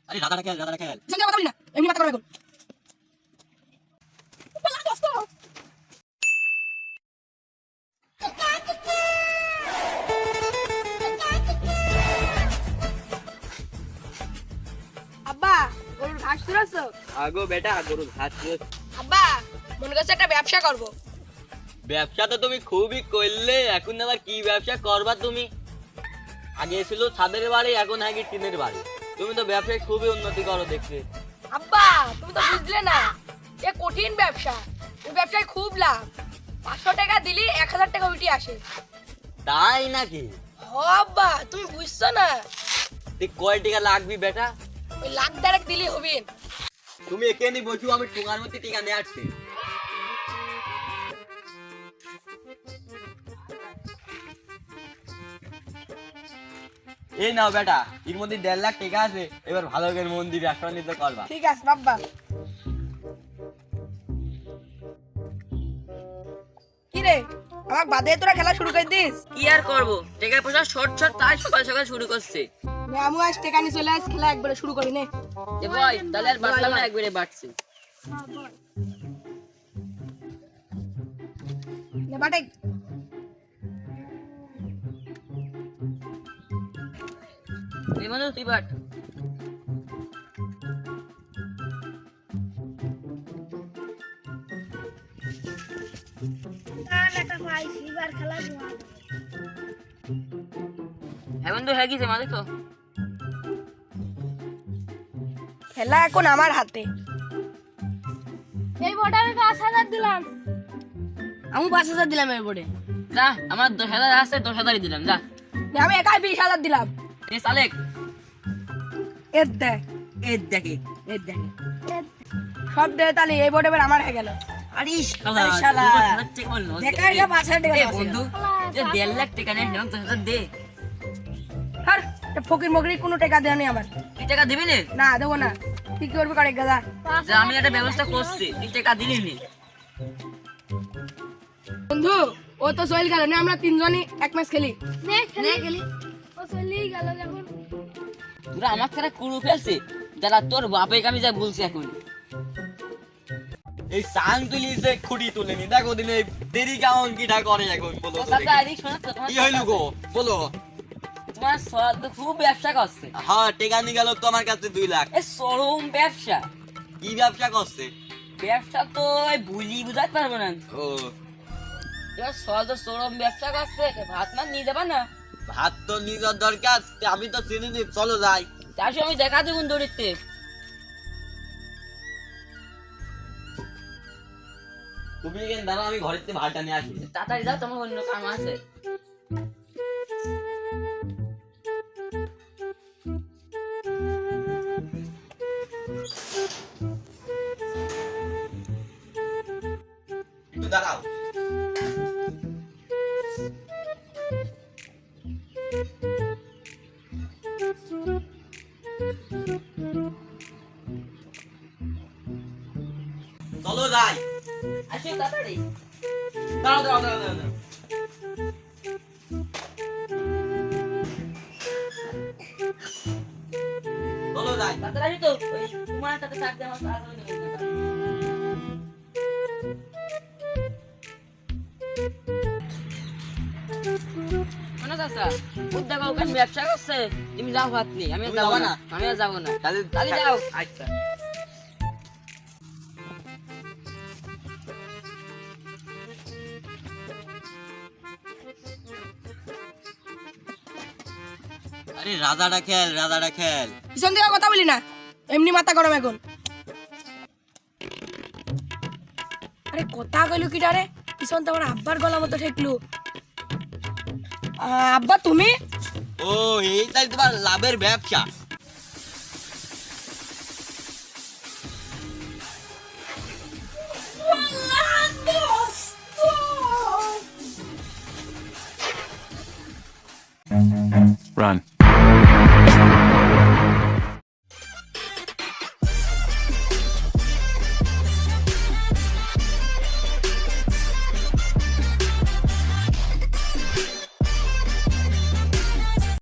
আরে রাধাটা খেল সঙ্গে কথা বলি না, এমনি মাথা গরম এখন। আব্বা গরুর ঘাস তুলেছো? আগো বেটা গরুর ঘাস তুলে। আব্বা মনে করছে একটা ব্যবসা করব। ব্যবসা তো তুমি খুবই করলে, এখন আবার কি ব্যবসা করবা তুমি? আগে ছিল ছাদের বাড়ি, এখন আগে টিনের বাড়ি। তুমি তো ব্যবসায় খুবই উন্নতি করো দেখছি। আব্বা তুমি তো বুঝলে না, এ কঠিন ব্যবসা, এই ব্যবসায় খুব লাভ। 500 টাকা দিলি 1000 টাকা উঠে আসে। তাই নাকি? হ আব্বা তুমি বুঝছো না, তুই কয় টাকা লাগবি বেটা? ওই লাখ দেড়েক দিলি হবে। তুমি এখানে বসু, আমি টুঙার মধ্যে টিকা নিয়ে আসছি। এই নাও বেটা, এর মধ্যে 1.5 লাখ টাকা আছে। এবার ভালো করে মন দিয়ে ব্যবসা নিতে করবা। ঠিক আছে বাবা। কি রে আমাকে বাদে তোরা খেলা শুরু করে দিস? কি আর করবো, টাকা পয়সা শর্ট শর্ট, তাই সকাল সকাল শুরু করছে। আমি আজ টেকা নিয়ে চলে আস, খেলা একবারে শুরু করি নে। এ ভাই তাহলে আর বাড়লাম না, একবারে বাড়ছে। নে বাটে। এই বন্ধু তুই বাট। হ্যাঁ বন্ধু, হ্যাঁ গিয়েছে মালিক তো। খেলা এখন আমার হাতে। এই বোর্ডে আমি 5000 দিলাম। আমি 5000 দিলাম এর বোর্ডে। যা, আমার 10,000 আছে, 10,000ই দিলাম। যা আমি একাই 20000 দিলাম। এ সালেক, এর দেখ, এর দেখে, এর দেখে। সব দে তাহলে এই বোর্ডে এবার আমার হয়ে গেল। আরে শালা, শালা দেখাই যা 5000 টাকা এ বন্ধু, যে 1.5 লাখ টাকা নেই, 10,000 দে। আর ফকির মগরি কোনো টাকা দেয় নাই আমার। তুই টাকা দিবি না? না দেবো না। তুই কি করবি করে গাদা? যে আমি একটা ব্যবস্থা করছি, তুই টাকা দিলি নি। বন্ধু ও তো চল গেল না, আমরা তিনজনই এক ম্যাচ খেলি। খেলি ও চলেই গেল। যখন তোরা আমার ছাড়া কুড়ু ফেলছে, যারা তোর বাপে আমি যা বলছি এখন। এই সান তুলি যে খুঁটি তুলেনি, দেখো দিনে দেরি কেমন কিটা করে এখন বলো তো দেখি। কি হইল গো বলো? তোমার সব তো খুব ব্যবসা করছে। হ্যাঁ টেকা নিয়ে গেল তো আমার কাছে 2 লাখ। এ চরম ব্যবসা। কি ব্যবসা করছে? ব্যবসা তো বুলি বুঝাতে পারবো না। ও এবার সব তো চরম ব্যবসা করছে, ভাত মাছ নিয়ে যাবা না? ভাত তো নিজের দরকার, আমি তো চিনি নি, চলো যাই। তার সঙ্গে আমি দেখা দেবো দৌড়িতে। তুমি এখানে দাঁড়াও, আমি ঘরের থেকে ভাতটা নিয়ে আসি। তাড়াতাড়ি যাও, তোমার অন্য কাম আছে। একটু দাঁড়াও। চলো যাই। আসো তাড়াতাড়ি। দাঁড়াও দাঁড়াও দাঁড়াও দাঁড়াও। চলো যাই। তাড়াতাড়ি তো, ওই তোমার সাথে থাকতে আমার তাড়াতাড়ি নেই। মনে চাচা, ওর দেখো ওখানে ব্যবসা করছে, তুমি যাও ভাত নেই, আমি আর তুমি যাবো যাবা না, না? আমি আর যাবো না। তাহলে তাহলে যাও। আচ্ছা। আরে রাজাটা খেল, রাজাটা খেল। পিছন থেকে কথা বলি না, এমনি মাথা গরম এখন। আরে কথা কইলু কিটা রে? পিছন তো আমার আব্বার গলা মতো ঠেকলু। আব্বা তুমি? ও এইটাই তোমার লাভের ব্যবসা। Run.